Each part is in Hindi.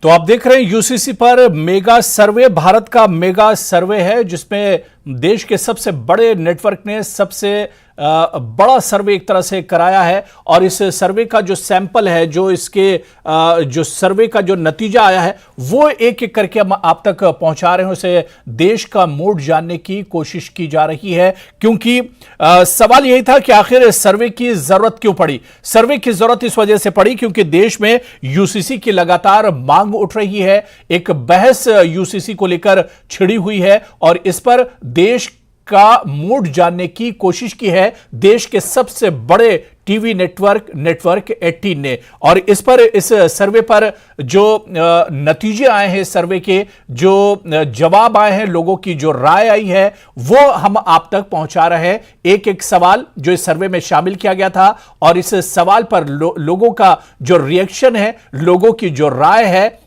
तो आप देख रहे हैं यूसीसी पर मेगा सर्वे, भारत का मेगा सर्वे है जिसमें देश के सबसे बड़े नेटवर्क ने सबसे बड़ा सर्वे एक तरह से कराया है। और इस सर्वे का जो सैंपल है, जो इसके जो सर्वे का जो नतीजा आया है, वो एक एक करके हम आप तक पहुंचा रहे हैं। उसे देश का मूड जानने की कोशिश की जा रही है, क्योंकि सवाल यही था कि आखिर इस सर्वे की जरूरत क्यों पड़ी। सर्वे की जरूरत इस वजह से पड़ी क्योंकि देश में यूसीसी की लगातार मांग उठ रही है। एक बहस यूसीसी को लेकर छिड़ी हुई है और इस पर देश का मूड जानने की कोशिश की है देश के सबसे बड़े टीवी नेटवर्क 18 ने। और इस सर्वे पर जो नतीजे आए हैं, सर्वे के जो जवाब आए हैं, लोगों की जो राय आई है, वो हम आप तक पहुंचा रहे हैं। एक एक सवाल जो इस सर्वे में शामिल किया गया था और इस सवाल पर लोगों का जो रिएक्शन है, लोगों की जो राय है,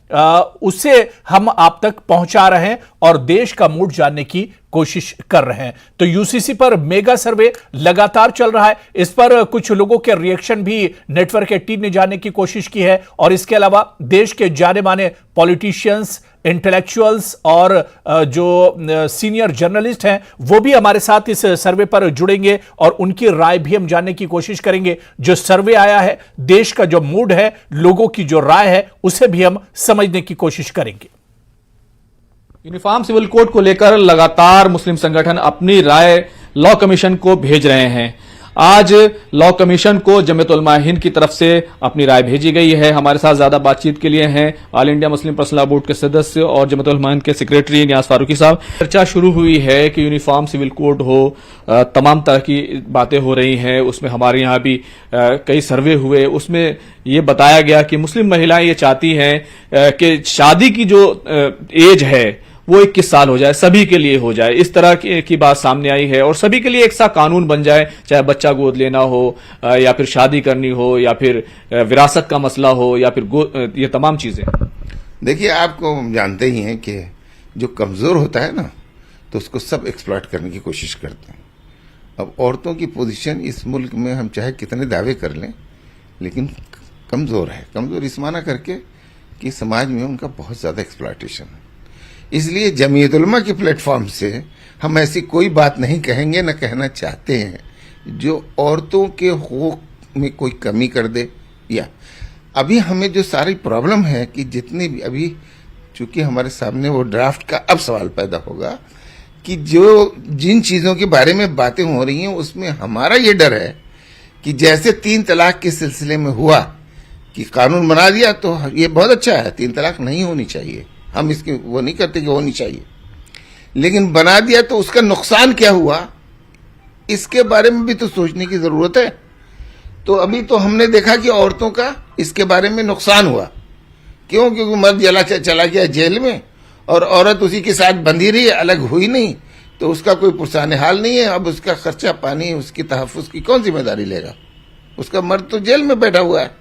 उसे हम आप तक पहुंचा रहे हैं और देश का मूड जानने की कोशिश कर रहे हैं। तो यूसीसी पर मेगा सर्वे लगातार चल रहा है। इस पर कुछ लोगों के रिएक्शन भी नेटवर्क 18 ने जानने की कोशिश की है और इसके अलावा देश के जाने माने पॉलिटिशियंस, इंटेलेक्चुअल्स और जो सीनियर जर्नलिस्ट हैं, वो भी हमारे साथ इस सर्वे पर जुड़ेंगे और उनकी राय भी हम जानने की कोशिश करेंगे। जो सर्वे आया है, देश का जो मूड है, लोगों की जो राय है, उसे भी हम समझने की कोशिश करेंगे। यूनिफॉर्म सिविल कोड को लेकर लगातार मुस्लिम संगठन अपनी राय लॉ कमीशन को भेज रहे हैं। आज लॉ कमीशन को जमीयत उलमा हिंद की तरफ से अपनी राय भेजी गई है। हमारे साथ ज्यादा बातचीत के लिए हैं all India Muslim personal law board के सदस्य और जमीयत उलमा हिंद के सेक्रेटरी नियाज फारूकी साहब। चर्चा शुरू हुई है कि यूनिफॉर्म सिविल कोड हो, तमाम तरह की बातें हो रही हैं। उसमें हमारे यहाँ भी कई सर्वे हुए, उसमें ये बताया गया कि मुस्लिम महिलाएं ये चाहती हैं कि शादी की जो एज है वो 21 साल हो जाए, सभी के लिए हो जाए। इस तरह की बात सामने आई है और सभी के लिए एक सा कानून बन जाए, चाहे बच्चा गोद लेना हो या फिर शादी करनी हो या फिर विरासत का मसला हो या फिर ये तमाम चीजें। देखिए, आपको जानते ही हैं कि जो कमजोर होता है ना, तो उसको सब एक्सप्लॉइट करने की कोशिश करते हैं। अब औरतों की पोजीशन इस मुल्क में हम चाहे कितने दावे कर लें, लेकिन कमजोर है। कमजोर इस माना करके कि समाज में उनका बहुत ज्यादा एक्सप्लॉयटेशन है। इसलिए जमीयत उलमा के प्लेटफॉर्म से हम ऐसी कोई बात नहीं कहेंगे, न कहना चाहते हैं जो औरतों के हकूक में कोई कमी कर दे। या अभी हमें जो सारी प्रॉब्लम है कि जितनी भी अभी, चूंकि हमारे सामने वो ड्राफ्ट का अब सवाल पैदा होगा कि जो जिन चीजों के बारे में बातें हो रही हैं, उसमें हमारा ये डर है कि जैसे 3 तलाक के सिलसिले में हुआ कि कानून बना दिया तो ये बहुत अच्छा है, 3 तलाक नहीं होनी चाहिए, हम इसकी वो नहीं करते कि होनी चाहिए, लेकिन बना दिया तो उसका नुकसान क्या हुआ, इसके बारे में भी तो सोचने की जरूरत है। तो अभी तो हमने देखा कि औरतों का इसके बारे में नुकसान हुआ। क्यों? क्योंकि मर्द चला गया जेल में और औरत उसी के साथ बंधी रही, अलग हुई नहीं, तो उसका कोई पुरसाने हाल नहीं है। अब उसका खर्चा पानी, उसकी तहफ़्फ़ुज़ की कौन जिम्मेदारी लेगा? उसका मर्द तो जेल में बैठा हुआ है।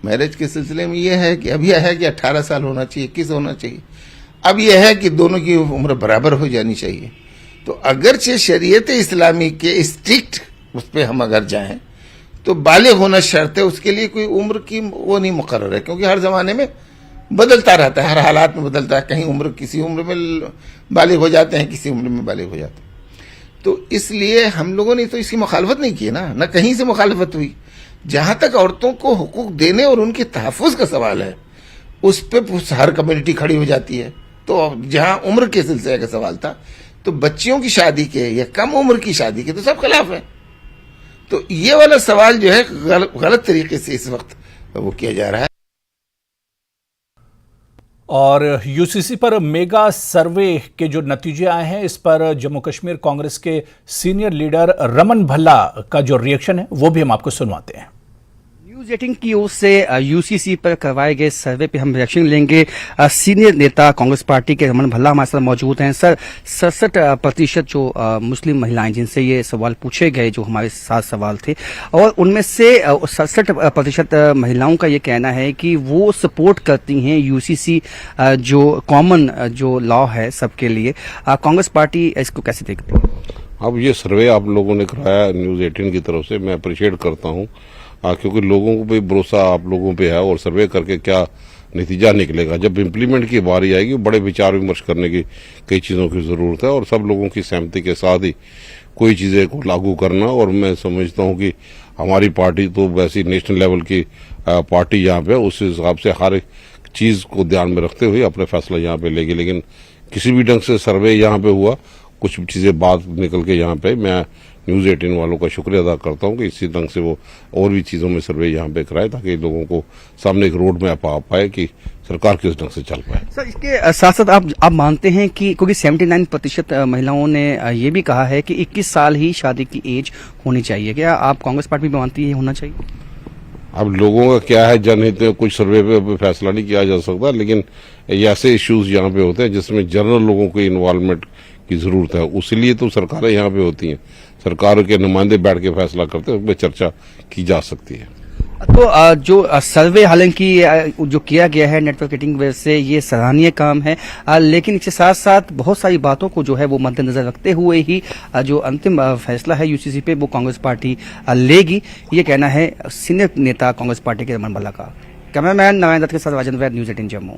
मैरिज के सिलसिले में यह है कि अभी यह है कि 18 साल होना चाहिए, 21 होना चाहिए। अब यह है कि दोनों की उम्र बराबर हो जानी चाहिए। तो अगरचे शरीयत इस्लामी के स्ट्रिक्ट उस पर हम अगर जाएं तो बालिग होना शर्त है, उसके लिए कोई उम्र की वो नहीं मुकर्रर है, क्योंकि हर जमाने में बदलता रहता है, हर हालात में बदलता है। कहीं उम्र किसी उम्र में बालिग हो जाते हैं, किसी उम्र में बालिग हो जाते हैं। तो इसलिए हम लोगों ने तो इसकी मुखालफत नहीं की ना कहीं से मुखालफत हुई। जहां तक औरतों को हुकूक देने और उनके तहफ़्फ़ुज़ का सवाल है, उस पर हर कम्युनिटी खड़ी हो जाती है। तो जहां उम्र के सिलसिले का सवाल था, तो बच्चियों की शादी के या कम उम्र की शादी के तो सब खिलाफ है। तो ये वाला सवाल जो है गलत तरीके से इस वक्त वो किया जा रहा है। और यूसीसी पर मेगा सर्वे के जो नतीजे आए हैं, इस पर जम्मू कश्मीर कांग्रेस के सीनियर लीडर रमन भल्ला का जो रिएक्शन है, वो भी हम आपको सुनवाते हैं। न्यूज 18 की ओर से यूसीसी पर करवाए गए सर्वे पे हम रिएक्शन लेंगे। सीनियर नेता कांग्रेस पार्टी के रमन भल्ला हमारे साथ मौजूद हैं। सर, 67% जो मुस्लिम महिलाएं जिनसे ये सवाल पूछे गए, जो हमारे 7 सवाल थे, और उनमें से 67% महिलाओं का ये कहना है कि वो सपोर्ट करती हैं यूसीसी, जो कॉमन जो लॉ है सबके लिए। कांग्रेस पार्टी इसको कैसे देखती है? अब ये सर्वे आप लोगों ने कराया न्यूज 18 की तरफ से, मैं अप्रिशिएट करता हूँ, क्योंकि लोगों को भी भरोसा आप लोगों पे है और सर्वे करके क्या नतीजा निकलेगा। जब इम्प्लीमेंट की बारी आएगी बड़े विचार विमर्श करने की कई चीजों की जरूरत है और सब लोगों की सहमति के साथ ही कोई चीजें को लागू करना। और मैं समझता हूं कि हमारी पार्टी तो वैसी नेशनल लेवल की पार्टी यहाँ पे उस हिसाब से हर एक चीज को ध्यान में रखते हुए अपने फैसला यहाँ पे लेगी। लेकिन किसी भी ढंग से सर्वे यहाँ पे हुआ, कुछ चीजें बात निकल के यहाँ पे, मैं न्यूज 18 वालों का शुक्रिया अदा करता हूँ कि इसी ढंग से वो और भी चीजों में सर्वे यहाँ पे कराए ताकि लोगों को सामने एक रोड मैप आ पाए कि सरकार किस ढंग से चल पाए। सर, इसके साथ साथ आप मानते हैं कि क्योंकि 79% महिलाओं ने ये भी कहा है कि 21 साल ही शादी की एज होनी चाहिए, क्या आप कांग्रेस पार्टी भी मानती है होना चाहिए? अब लोगों का क्या है, जनहित में कुछ सर्वे पे फैसला नहीं किया जा सकता, लेकिन ऐसे इश्यूज यहाँ पे होते हैं जिसमें जनरल लोगों के इन्वॉल्वमेंट की जरूरत है। उसलिए तो सरकारें यहाँ पे होती हैं, सरकार के नुमाइंदे बैठ के फैसला करते हैं, उसमें चर्चा की जा सकती है। तो जो सर्वे हालांकि जो किया गया है नेटवर्क मार्केटिंग वजह से ये सराहनीय काम है, लेकिन इसके साथ साथ बहुत सारी बातों को जो है वो मद्देनजर रखते हुए ही जो अंतिम फैसला है यूसीसी पे वो कांग्रेस पार्टी लेगी, ये कहना है सीनियर नेता कांग्रेस पार्टी के रमन भल्ला का। कैमरामैन नारायण दत्त के साथ राजेंद्र वैद, न्यूज 18 जम्मू।